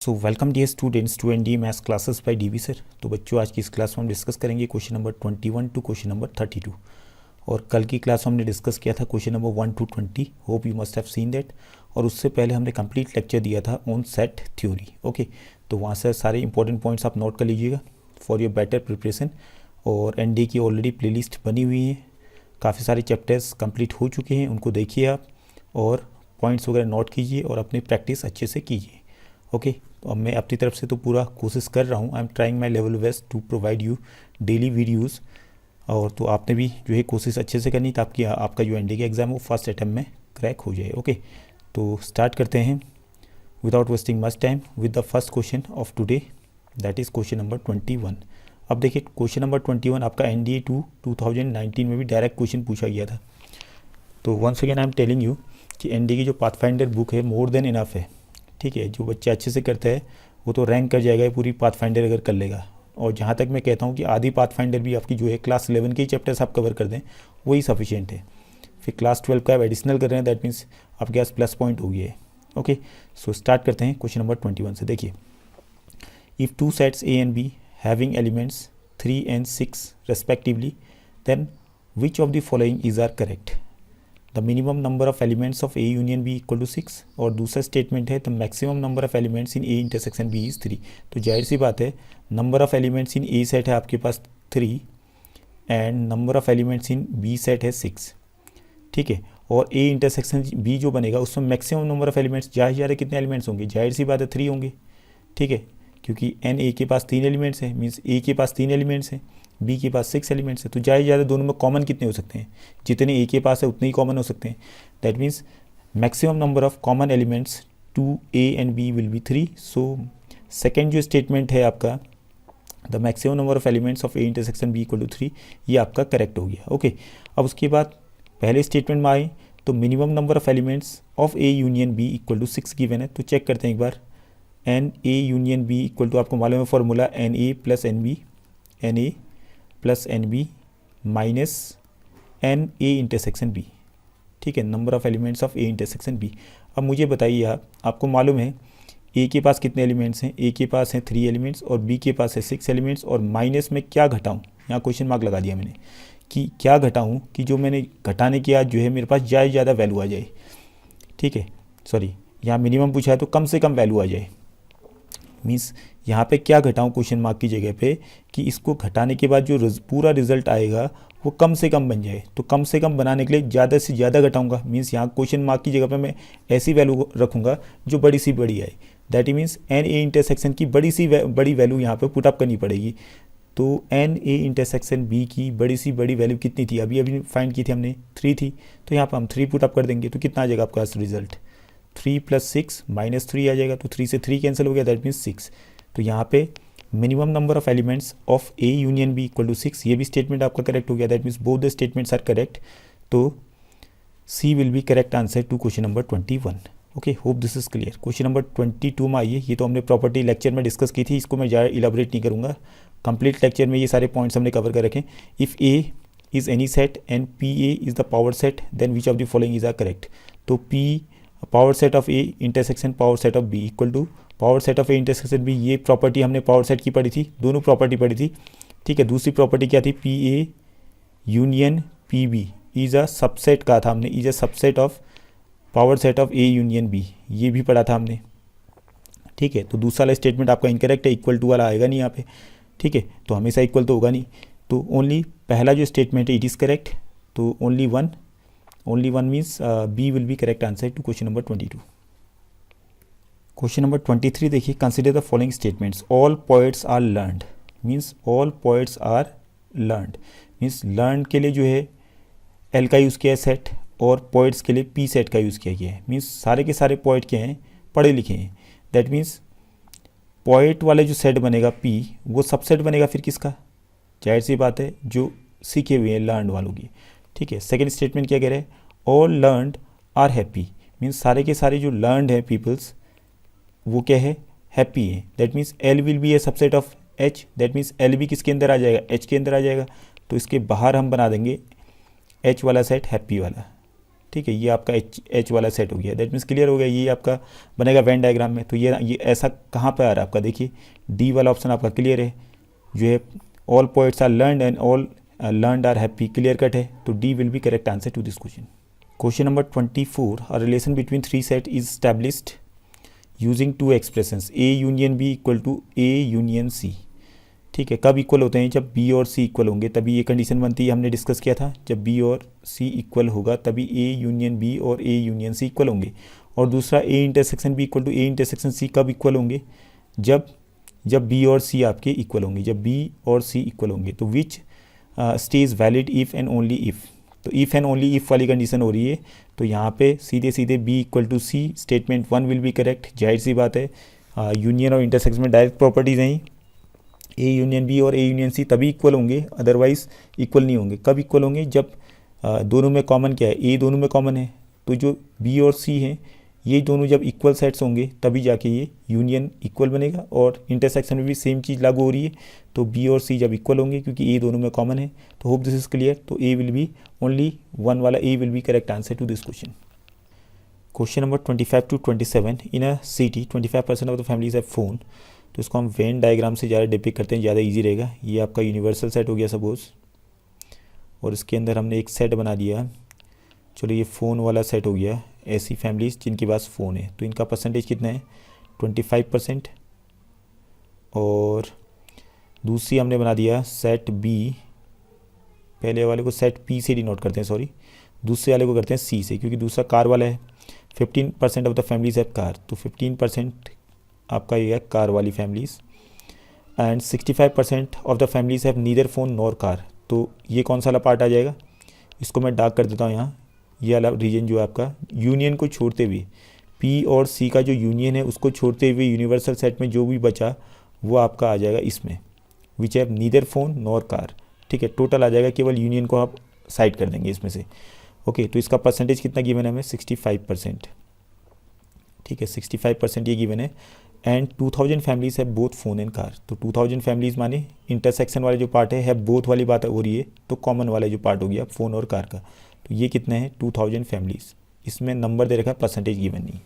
So welcome dear students to N D maths classes by DV sir. तो बच्चों, आज की इस क्लास में हम डिस्कस करेंगे question number 21 to question number 32। और कल की क्लास में हमने डिस्कस किया था question number 1 to 20। Hope you must have seen that. और उससे पहले हमने कंप्लीट लेक्चर दिया था ऑन सेट थ्योरी। ओके, तो वहाँ से सारे इंपॉर्टेंट पॉइंट्स आप नोट कर लीजिएगा फॉर योर बेटर प्रिपरेशन। और एन डी की ऑलरेडी प्लेलिस्ट बनी हुई है, काफ़ी सारे चैप्टर्स कंप्लीट हो चुके हैं, उनको देखिए आप और पॉइंट्स वगैरह नोट कीजिए और अपनी प्रैक्टिस अच्छे से कीजिए। ओके, तो अब मैं अपनी तरफ से तो पूरा कोशिश कर रहा हूँ। I am trying my level best to provide you daily videos. और तो आपने भी जो है कोशिश अच्छे से करनी ताकि आपका जो एनडी का एग्ज़ाम हो फर्स्ट अटैम्प्ट में क्रैक हो जाए। ओके, तो स्टार्ट करते हैं without wasting much time with the first question of today, that is question number 21। अब देखिए, क्वेश्चन नंबर 21 आपका NDA 2019 में भी डायरेक्ट क्वेश्चन पूछा गया था। तो once again I am telling you कि एनडी की जो पाथफाइंडर बुक है मोर देन इनफ है। ठीक है, जो बच्चा अच्छे से करता है वो तो रैंक कर जाएगा पूरी पाथफाइंडर अगर कर लेगा। और जहाँ तक मैं कहता हूँ कि आधी पाथफाइंडर भी आपकी जो है क्लास 11 के ही चैप्टर्स आप कवर कर दें वही सफिशिएंट है। फिर क्लास 12 का आप एडिशनल कर रहे हैं, दैट मीन्स आपके पास प्लस पॉइंट हो गया है। ओके, सो स्टार्ट करते हैं क्वेश्चन नंबर 21 से। देखिए, if two sets A and B having elements 3 and 6 respectively, then which of the following is are correct? The minimum number of elements of A union B equal to 6। और दूसरा statement है the maximum number of elements in A intersection B is 3। तो जाहिर सी बात है, number of elements in A set है आपके पास 3 and number of elements in B set है 6। ठीक है, और A इंटरसेक्शन B जो बनेगा उसमें मैक्सिमम नंबर ऑफ एलिमेंट्स जाहिर कितने एलिमेंट्स होंगे? जाहिर सी बात है 3 होंगे। ठीक है, क्योंकि एन ए के पास 3 एलिमेंट्स हैं, मीन्स ए के पास 3 एलिमेंट्स हैं, बी के पास 6 एलिमेंट्स हैं। तो ज़्यादा दोनों में कॉमन कितने हो सकते हैं? जितने ए के पास है उतने ही कॉमन हो सकते हैं। That means maximum number of common elements to A and B will be 3। So second जो स्टेटमेंट है आपका, the maximum number of elements of A intersection B equal to 3, ये आपका करेक्ट हो गया। ओके, अब उसके बाद पहले स्टेटमेंट में आए तो minimum number of elements of A union B equal to 6 given है। तो चेक करते हैं एक बार, n A union B equal to, आपको मालूम है formula n A plus n B, n A plus n B minus n A intersection B. ठीक है, number of elements of A intersection B. अब मुझे बताइए आपको मालूम है ए के पास कितने एलिमेंट्स हैं? ए के पास हैं 3 एलिमेंट्स और बी के पास है 6 एलिमेंट्स। और माइनस में क्या घटाऊँ? यहाँ क्वेश्चन मार्क लगा दिया मैंने कि क्या घटाऊँ, कि जो मैंने घटाने के बाद जो है मेरे पास ज़्यादा वैल्यू आ जाए। ठीक है, सॉरी, यहाँ मिनिमम पूछा है तो कम से कम वैल्यू आ जाए। मीन्स यहाँ पे क्या घटाऊँ क्वेश्चन मार्क की जगह पे, कि इसको घटाने के बाद जो पूरा रिजल्ट आएगा वो कम से कम बन जाए। तो कम से कम बनाने के लिए ज़्यादा से ज़्यादा घटाऊंगा। मीन्स यहाँ क्वेश्चन मार्क की जगह पे मैं ऐसी वैल्यू रखूँगा जो बड़ी सी बड़ी आए। That means n A intersection की बड़ी वैल्यू यहाँ पे पुटअप करनी पड़ेगी। तो एन ए इंटरसेक्शन बी की बड़ी सी बड़ी वैल्यू कितनी थी? अभी फाइंड की थी हमने, 3 थी। तो यहाँ पर हम 3 पुटअप कर देंगे। तो कितना आ जाएगा आपका रिजल्ट? 3 + 6 -3 आ जाएगा। तो 3 से 3 कैंसिल हो गया, दैट मीन्स 6। तो यहाँ पे minimum number of elements of A union B equal to 6, ये भी स्टेटमेंट आपका करेक्ट हो गया। That means both the statements are correct. तो C will be correct answer to question number 21। Okay, hope this is clear. Question number 22 में आइए। ये तो हमने प्रॉपर्टी लेक्चर में डिस्कस की थी, इसको मैं ज़्यादा इलाबोरेट नहीं करूँगा। कंप्लीट लेक्चर में ये सारे पॉइंट्स हमने कवर कर रखे। If A is any set and P A is the power set, then which of the following is are correct. तो P power set of A intersection power set of B equal to power set of A intersection B. ये property हमने power set की पढ़ी थी, दोनों property पढ़ी थी। ठीक है, दूसरी प्रॉपर्टी क्या थी? P A union P B is a subset का था हमने, is a subset of power set of A union B, ये भी पढ़ा था हमने। ठीक है, तो दूसरा वाला स्टेटमेंट आपका इनकरेक्ट है, इक्वल टू वाला आएगा नहीं यहाँ पे। ठीक है, तो हमेशा इक्वल तो होगा नहीं। तो ओनली पहला जो स्टेटमेंट है इट इज़ करेक्ट। तो only one means B will be correct answer to question number 22। Question number 23 देखिए, consider the following statements. All poets are learned, means all poets are learned, means learn के लिए जो है L का use किया है set, और poets के लिए पी सेट का यूज़ किया गया है। मीन्स सारे के सारे पोएट क्या हैं? पढ़े लिखे हैं। दैट मीन्स पोएट वाले जो सेट बनेगा पी, वो सबसेट बनेगा फिर किसका? जाहिर सी बात है जो सीखे हुए हैं लर्न वालों की। ठीक है, सेकेंड स्टेटमेंट क्या कह रहे हैं? All learned are happy, means सारे के सारे जो लर्नड हैं पीपल्स वो क्या है? हैप्पी है। That means L will be A subset of H, that means L भी किसके अंदर आ जाएगा? एच के अंदर आ जाएगा। तो इसके बाहर हम बना देंगे एच वाला सेट हैप्पी वाला। ठीक है, ये आपका एच वाला सेट हो गया, दैट मीन्स क्लियर हो गया, ये आपका बनेगा वेन डायग्राम में। तो ये ऐसा कहाँ पर आ रहा है आपका, देखिए डी वाला ऑप्शन आपका क्लियर है, जो है all poets are learned and all learned are happy, clear cut है, तो D will be correct answer to this question. Question number 24, a relation between three set is established using two expressions A union B equal to A union C. ठीक है, कब equal होते हैं, जब B और सी equal होंगे तभी ये कंडीशन बनती है, हमने डिस्कस किया था, जब बी और सी इक्वल होगा तभी ए यूनियन बी और ए यूनियन सी इक्वल होंगे। और दूसरा A intersection B equal to A intersection C कब इक्वल होंगे, जब बी और सी आपके इक्वल होंगे, जब बी और सी इक्वल होंगे। तो which stage valid if and only if, तो इफ़ एंड ओनली इफ़ वाली कंडीशन हो रही है, तो यहाँ पे सीधे सीधे B equal to C statement 1 will be correct, जाहिर सी बात है, यूनियन और इंटरसेक्शन में डायरेक्ट प्रॉपर्टीज़ हैं, ए यूनियन बी और ए यूनियन सी तभी इक्वल होंगे, अदरवाइज इक्वल नहीं होंगे। कब इक्वल होंगे, जब दोनों में कॉमन क्या है, ए दोनों में कॉमन है, तो जो बी और सी हैं ये दोनों जब इक्वल सेट्स होंगे तभी जाके ये यूनियन इक्वल बनेगा। और इंटरसेक्शन में भी सेम चीज़ लागू हो रही है, तो बी और सी जब इक्वल होंगे क्योंकि ए दोनों में कॉमन है। तो होप दिस इज क्लियर, तो A will be only one वाला A will be correct answer to this question. Question number 25 to 27, in a city 25% of the families have phone. तो इसको हम वेन डायग्राम से ज़्यादा depict करते हैं, ज़्यादा इजी रहेगा। ये आपका यूनिवर्सल सेट हो गया सपोज, और इसके अंदर हमने एक सेट बना दिया, चलो ये फ़ोन वाला सेट हो गया, ऐसी फैमिलीज जिनके पास फ़ोन है। तो इनका परसेंटेज कितना है, 25%। और दूसरी हमने बना दिया सेट बी, पहले वाले को सेट पी से डिनोट करते हैं, सॉरी, दूसरे वाले को करते हैं सी से, क्योंकि दूसरा कार वाला है। 15% of the families have car, तो 15% आपका ये है कार वाली families. And 65% of the families have neither phone nor car, तो ये कौन सा वाला पार्ट आ जाएगा, इसको मैं डार्क कर देता हूँ यहाँ, ये वाला रीजन जो है आपका यूनियन को छोड़ते हुए, पी और सी का जो यूनियन है उसको छोड़ते हुए यूनिवर्सल सेट में जो भी बचा वो आपका आ जाएगा इसमें, which have neither phone nor car. ठीक है, टोटल आ जाएगा, केवल यूनियन को आप साइड कर देंगे इसमें से। ओके, तो इसका परसेंटेज कितना गिवन है हमें, 65%। ठीक है, 65% ये गिवन है। एंड 2000 फैमिलीज है बोथ फोन एंड कार, तो 2000 फैमिलीज माने इंटरसेक्शन वाले जो पार्ट है बोथ वाली बात हो रही है, तो कॉमन वाला जो पार्ट हो गया फ़ोन और कार का, तो ये कितने हैं 2000 फैमिलीज। इसमें नंबर दे रखा है, परसेंटेज गिवन नहीं।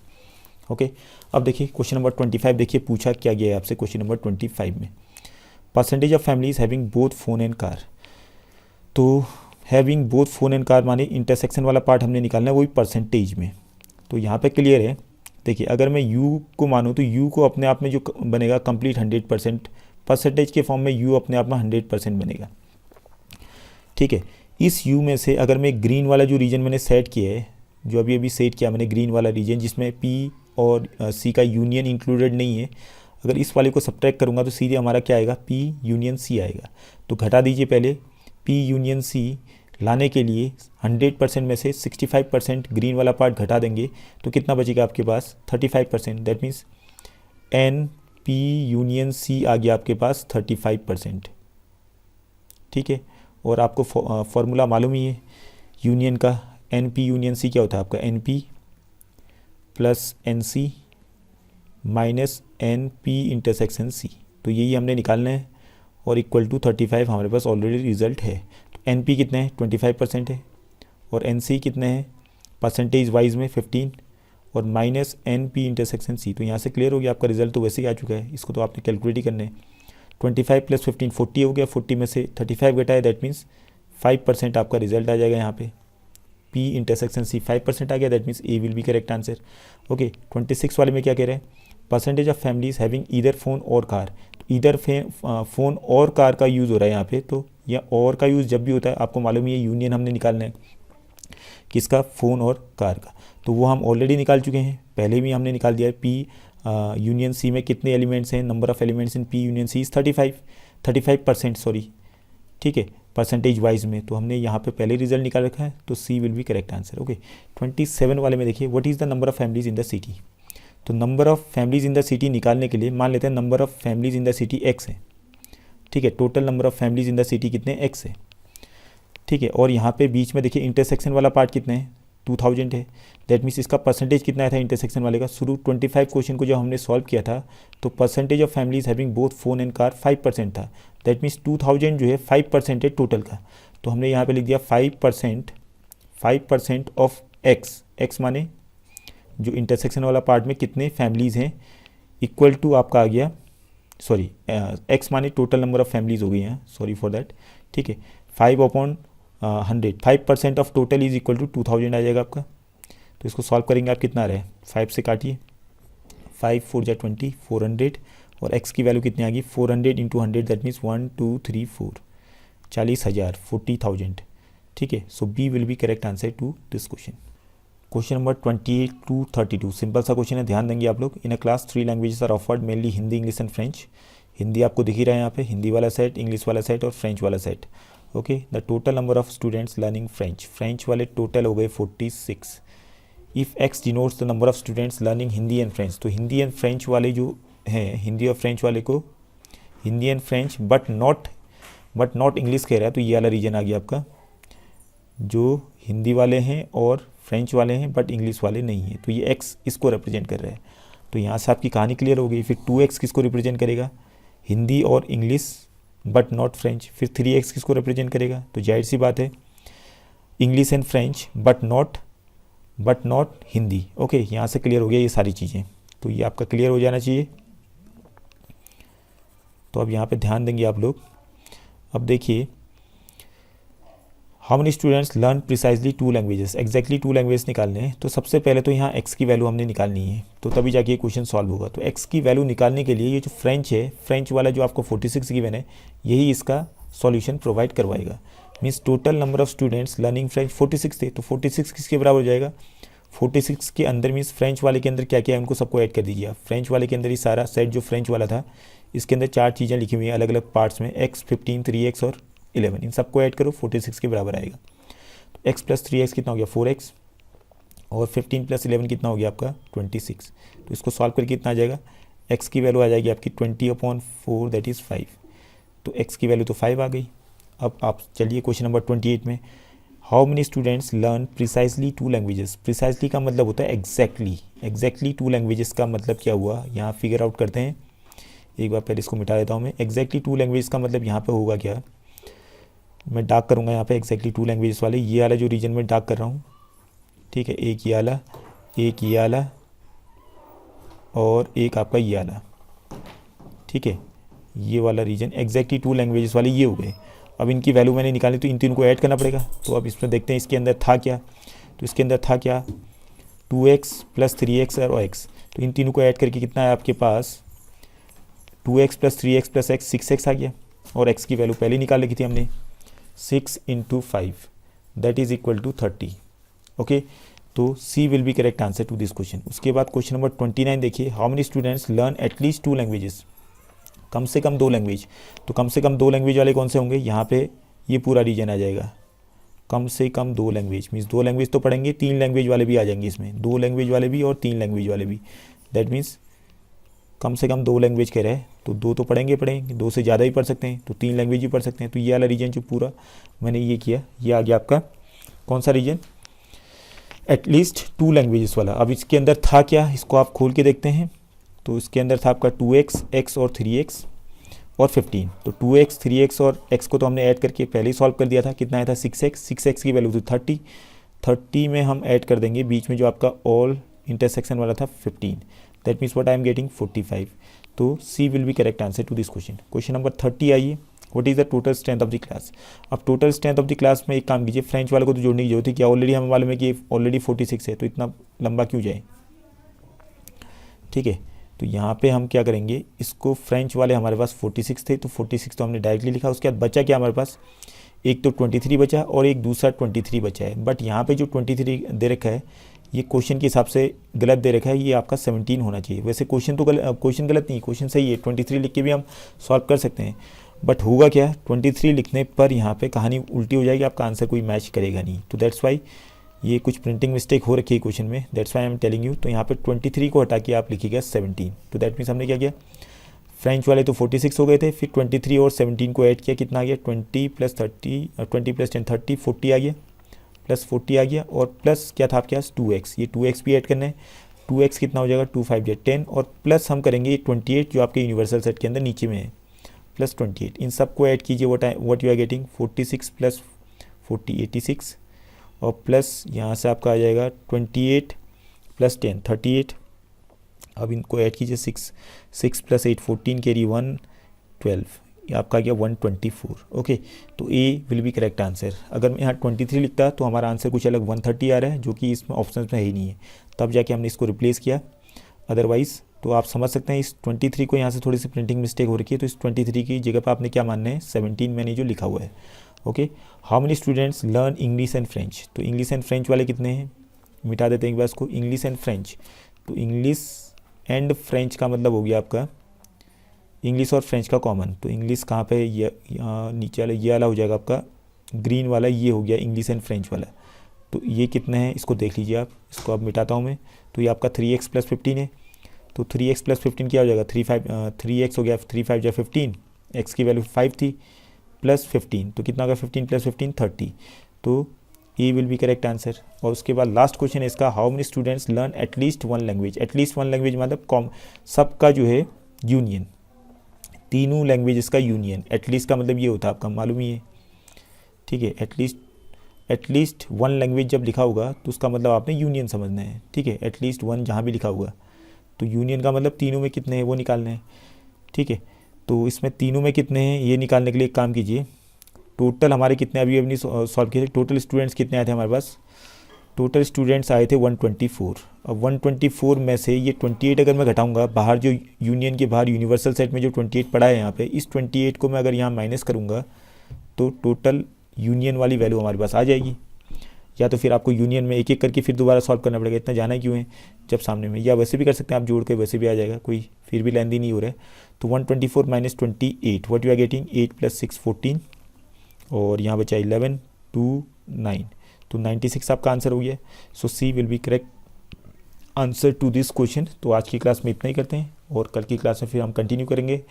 ओके, अब देखिए क्वेश्चन नंबर 25, देखिए पूछा क्या गया है आपसे क्वेश्चन नंबर 25 में, percentage of families having both phone and car. तो having both phone and car माने इंटरसेक्शन वाला पार्ट हमने निकालना है, वही परसेंटेज में। तो यहाँ पे क्लियर है, देखिए अगर मैं u को मानूँ तो u को अपने आप में जो बनेगा कंप्लीट 100%, परसेंटेज के फॉर्म में u अपने आप में 100% बनेगा। ठीक है, इस u में से अगर मैं ग्रीन वाला जो रीजन मैंने सेट किया है, जो अभी अभी सेट किया मैंने ग्रीन वाला रीजन जिसमें p और c का यूनियन इंक्लूडेड नहीं है, अगर इस वाले को सब्ट्रैक्ट करूँगा तो सीधे हमारा क्या आएगा, p यूनियन c आएगा। तो घटा दीजिए पहले, p यूनियन c लाने के लिए 100% में से 65% ग्रीन वाला पार्ट घटा देंगे, तो कितना बचेगा आपके पास 35%, that means n P union C आ गया आपके पास 35%। ठीक है, और आपको फॉर्मूला मालूम ही है यूनियन का, एन पी यूनियन सी क्या होता है आपका, n P plus n C minus n P intersection C, तो यही हमने निकालना है, और इक्वल टू 35 हमारे पास ऑलरेडी रिजल्ट है। एन पी कितने हैं 25% है, और एन सी कितने हैं परसेंटेज वाइज में 15, और minus n P intersection C. तो यहाँ से क्लियर हो गया, आपका रिजल्ट तो वैसे ही आ चुका है, इसको तो आपने कैलकुलेट ही करना है। 25 + 15 40 हो गया, 40 में से 35 घटा है, दैट मीन्स 5% आपका रिजल्ट आ जाएगा यहाँ पे। पी इंटरसेक्शन सी 5% आ गया, that means A will be correct answer. Okay, 26 वाले में क्या कह रहे हैं, percentage of families having either phone और कार। इधर फ़ोन और कार का यूज़ हो रहा है यहाँ पे, तो या और का यूज़ जब भी होता है आपको मालूम है यूनियन हमने निकालना है किसका, फ़ोन और कार का, तो वो हम ऑलरेडी निकाल चुके हैं, पहले भी हमने निकाल दिया है। पी यूनियन सी में कितने एलिमेंट्स हैं, number of elements in P union C is 35% sorry. ठीक है, परसेंटेज वाइज में, तो हमने यहाँ पे पहले रिजल्ट निकाल रखा है, तो C will be correct answer. Okay, 27 वाले में देखिए, what is the number of families in the city. तो number of families in the city निकालने के लिए मान लेते हैं number of families in the city x है। ठीक है, total number of families in the city कितने x है। ठीक है, और यहाँ पे बीच में देखिए इंटरसेक्शन वाला पार्ट कितने है 2000 है, दैट मीन्स इसका परसेंटेज कितना आया था इंटरसेक्शन वाले का। शुरू 25 क्वेश्चन को जब हमने सॉल्व किया था तो percentage of families having both phone and car 5% था, दैट मीन्स 2000 जो है 5% है टोटल का। तो हमने यहाँ पे लिख दिया 5% ऑफ एक्स माने जो इंटरसेक्शन वाला पार्ट में कितने फैमिलीज़ हैं, इक्वल टू आपका आ गया, सॉरी एक्स माने टोटल नंबर ऑफ फैमिलीज हो गई हैं, सॉरी फॉर दैट, ठीक है। 5/100, 5% of total is equal to 2000 आ जाएगा आपका। तो इसको सॉल्व करेंगे आप, कितना आ रहा है, 5 से काटिए, 5 4 जा 20, 400, और x की वैल्यू कितनी आ गई, 400 इंटू 100 दैट मीन्स 1 2 3 4, 40,000, 40,000, ठीक है। So B will be correct answer to this question. Question number 28 to 32, simple सा क्वेश्चन है, ध्यान देंगे आप लोग। In a class 3 languages are offered, mainly Hindi, English and French. Hindi आपको दिख ही रहा है यहाँ पे, हिंदी वाला सेट, इंग्लिश वाला सेट और फ्रेंच वाला set, okay. The total number of students learning French, French वाले टोटल हो गए 46। If x denotes the number of students learning Hindi and French, तो हिंदी एंड फ्रेंच वाले जो हैं, हिंदी और फ्रेंच वाले को Hindi and French but not English कह रहा है, तो ये वाला रीजन आ गया आपका, जो हिंदी वाले हैं और फ्रेंच वाले हैं बट इंग्लिश वाले नहीं हैं, तो ये एक्स इसको रिप्रेजेंट कर रहा है। तो यहाँ से आपकी कहानी क्लियर हो गई। फिर 2x किसको रिप्रेजेंट करेगा, हिंदी और इंग्लिश बट नॉट फ्रेंच। फिर 3x किसको रिप्रेजेंट करेगा, तो जाहिर सी बात है English and French but not Hindi, okay. यहाँ से क्लियर हो गया ये सारी चीज़ें, तो ये आपका क्लियर हो जाना चाहिए। तो अब यहाँ पे ध्यान देंगे आप लोग। अब देखिए, how many students learn precisely 2 languages, exactly 2 language निकालने हैं। तो सबसे पहले तो यहाँ x की वैल्यू हमने निकालनी है, तो तभी जाके ये क्वेश्चन सॉल्व होगा। तो x की वैल्यू निकालने के लिए ये जो फ्रेंच है, फ्रेंच वाला जो आपको 46 गिवन है, यही इसका सॉल्यूशन प्रोवाइड करवाएगा। Means total number of students learning French 46 थे, तो 46 किसके बराबर हो जाएगा, 46 के अंदर मीन्स फ्रेंच वाले के अंदर क्या क्या है उनको सबको ऐड कर दीजिए आप। फ्रेंच वाले के अंदर ही सारा सेट जो फ्रेंच वाला था, इसके अंदर 4 चीज़ें लिखी हुई हैं अलग अलग पार्ट्स में, x 15 3x और 11, इन सबको ऐड करो, 46 के बराबर आएगा। तो x + 3x कितना हो गया, 4x, और 15 + 11 कितना हो गया आपका, 26। तो इसको सॉल्व करके कितना आ जाएगा, x की वैल्यू आ जाएगी आपकी 20/4 दैट इज़ 5। तो x की वैल्यू तो 5 आ गई। अब आप चलिए क्वेश्चन नंबर 28 में, how many students learn precisely 2 languages. Precisely का मतलब होता है एग्जैक्टली 2 लैंग्वेजेस का मतलब क्या हुआ, यहाँ फिगर आउट करते हैं। एक बार पहले इसको मिटा देता हूँ मैं। एग्जैक्टली 2 लैंग्वेज का मतलब यहाँ पे होगा क्या, मैं डार्क करूँगा यहाँ पे एग्जैक्टली 2 लैंग्वेजेस वाले, ये वाला जो रीजन में डार्क कर रहा हूँ, ठीक है। एक ये वाला, एक ये वाला और एक आपका ये वाला, ठीक है। ये वाला रीजन एग्जैक्टली 2 लैंग्वेजेस वाले ये हो गए। अब इनकी वैल्यू मैंने निकाली, तो इन तीनों को ऐड करना पड़ेगा। तो अब इसमें देखते हैं इसके अंदर था क्या, तो इसके अंदर था क्या, 2x + 3x और x। तो इन तीनों को ऐड करके कितना है आपके पास, 2x + 3x + x 6x आ गया, और x की वैल्यू पहले निकाल रखी थी हमने, 6 × 5 that is equal to 30, okay. तो C will be correct answer to this question. उसके बाद क्वेश्चन नंबर 29 देखिए, how many students learn at least 2 languages, कम से कम 2 लैंग्वेज। तो कम से कम 2 लैंग्वेज वाले कौन से होंगे, यहाँ पे ये पूरा रीजन आ जाएगा, कम से कम 2 लैंग्वेज मीन्स 2 लैंग्वेज तो पढ़ेंगे, 3 लैंग्वेज वाले भी आ जाएंगे इसमें, 2 लैंग्वेज वाले भी और 3 लैंग्वेज वाले भी। दैट मीन्स कम से कम 2 लैंग्वेज कह रहे हैं, तो 2 तो पढ़ेंगे, 2 से ज़्यादा ही पढ़ सकते हैं, तो 3 लैंग्वेज ही पढ़ सकते हैं। तो ये वाला रीजन जो पूरा मैंने ये किया, ये आ गया आपका कौन सा रीजन, एटलीस्ट 2 लैंग्वेजेस वाला। अब इसके अंदर था क्या, इसको आप खोल के देखते हैं। तो इसके अंदर था आपका 2x, x और 3x और 15। तो 2x 3x और x को तो हमने ऐड करके पहले ही सॉल्व कर दिया था, कितना आया था 6x की वैल्यू थी 30 में हम ऐड कर देंगे बीच में जो आपका ऑल इंटरसेक्शन वाला था 15, that means what I am getting 45। तो C will be correct answer to this question. Question number 30 आइए, what is the total strength of the class. अब total strength of the class में एक काम कीजिए, French वाले को तो जोड़ने की जरूरत है, क्या ऑलरेडी हमें मालूम है कि ऑलरेडी 46 है, तो इतना लंबा क्यों जाए, ठीक है। तो यहाँ पे हम क्या करेंगे, इसको फ्रेंच वाले हमारे पास 46 थे, तो 46 तो हमने डायरेक्टली लिखा। उसके बाद बचा क्या हमारे पास, एक तो 23 बचा और एक दूसरा 23 बचा है। बट यहाँ पे जो 23 दे रखा है, ये क्वेश्चन के हिसाब से गलत दे रखा है, ये आपका 17 होना चाहिए। वैसे क्वेश्चन तो क्वेश्चन गलत नहीं, क्वेश्चन सही है, 23 लिख के भी हम सॉल्व कर सकते हैं। बट होगा क्या, 23 लिखने पर यहाँ पे कहानी उल्टी हो जाएगी, आपका आंसर कोई मैच करेगा नहीं। तो दैट्स वाई ये कुछ प्रिंटिंग मिस्टेक हो रखी है क्वेश्चन में, that's why I am telling you. तो यहाँ पे 23 को हटा के आप लिखिएगा 17। तो दैट मीन्स हमने क्या किया, फ्रेंच वाले तो 46 हो गए थे, फिर 23 और 17 को ऐड किया, कितना आ गया 20 + 10 30 40 आ गया, प्लस 40 आ गया, और प्लस क्या था आपके पास 2x, ये 2x भी ऐड करना है। 2x कितना हो जाएगा 2 5 या 10, और प्लस हम करेंगे 28 जो आपके यूनिवर्सल सेट के अंदर नीचे में है, प्लस 28। इन सब को ऐड कीजिए, व्हाट यू आर गेटिंग 46 + 40 86, और प्लस यहाँ से आपका आ जाएगा 28 प्लस 10 38। अब इनको ऐड कीजिए, 6 प्लस 8 14 कैरी 1 12, ये आपका गया 124। ओके, तो A will be correct answer. अगर मैं यहाँ 23 लिखता तो हमारा आंसर कुछ अलग 130 आ रहा है, जो कि इसमें ऑप्शन में है ही नहीं है, तब जाके हमने इसको रिप्लेस किया। अदरवाइज़ तो आप समझ सकते हैं इस 23 को यहाँ से थोड़ी सी प्रिंटिंग मिस्टेक हो रखी है, तो इस 23 की जगह पर आपने क्या मानना है, 17 मैंने जो लिखा हुआ है। Okay, how many students learn English and French, तो इंग्लिश एंड फ्रेंच वाले कितने हैं, मिटा देते हैं एक बार इसको, इंग्लिश एंड फ्रेंच। तो इंग्लिश एंड फ्रेंच का मतलब हो गया आपका इंग्लिश और फ्रेंच का कॉमन, तो इंग्लिश कहाँ पे, ये नीचे वाला ये वाला हो जाएगा आपका ग्रीन वाला, ये हो गया इंग्लिश एंड फ्रेंच वाला। तो ये कितने हैं इसको देख लीजिए आप, इसको अब मिटाता हूँ मैं। तो ये आपका 3x प्लस 15 है, तो 3x प्लस 15 क्या हो जाएगा, 3x हो गया, 3 5 जा 15, x की वैल्यू 5 थी, प्लस 15, तो कितना होगा 15 प्लस 15 30। तो A will be correct answer. और उसके बाद लास्ट क्वेश्चन है इसका, how many students learn at least one language. At least one language मतलब सबका जो है यूनियन, तीनों लैंग्वेजेस का यूनियन। एटलीस्ट का मतलब ये होता है आपका मालूम ही है, ठीक है। एटलीस्ट वन लैंग्वेज जब लिखा होगा तो उसका मतलब आपने यूनियन समझना है, ठीक है। एटलीस्ट वन जहाँ भी लिखा होगा तो यूनियन का मतलब तीनों में कितने हैं वो निकालने हैं, ठीक है। तो इसमें तीनों में कितने हैं ये निकालने के लिए एक काम कीजिए, टोटल हमारे कितने अभी अभी सॉल्व किए थे, टोटल स्टूडेंट्स कितने आए थे हमारे पास, टोटल स्टूडेंट्स आए थे 124। अब 124 में से ये 28 अगर मैं घटाऊंगा, बाहर जो यूनियन के बाहर यूनिवर्सल सेट में जो 28 पड़ा है यहाँ पे, इस 28 को मैं अगर यहाँ माइनस करूँगा तो टोटल यूनियन वाली वैल्यू हमारे पास आ जाएगी। या तो फिर आपको यूनियन में एक एक करके फिर दोबारा सॉल्व करना पड़ेगा, इतना जाना क्यों है जब सामने में, या वैसे भी कर सकते हैं आप जोड़ के, वैसे भी आ जाएगा, कोई फिर भी लेंदी नहीं हो रहा है। तो 124 minus 28 what you are getting, 8 plus 6 14, और यहाँ बचा 11 2 9, तो 96 आपका आंसर हो गया। So C will be correct answer to this question. तो आज की क्लास में इतना ही करते हैं, और कल की क्लास में फिर हम कंटिन्यू करेंगे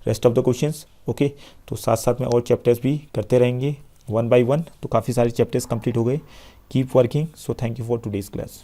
rest of the questions. Okay, तो साथ साथ में और चैप्टर्स भी करते रहेंगे 1 by 1, तो काफ़ी सारे चैप्टर्स कंप्लीट हो गए। Keep working, so thank you for today's class.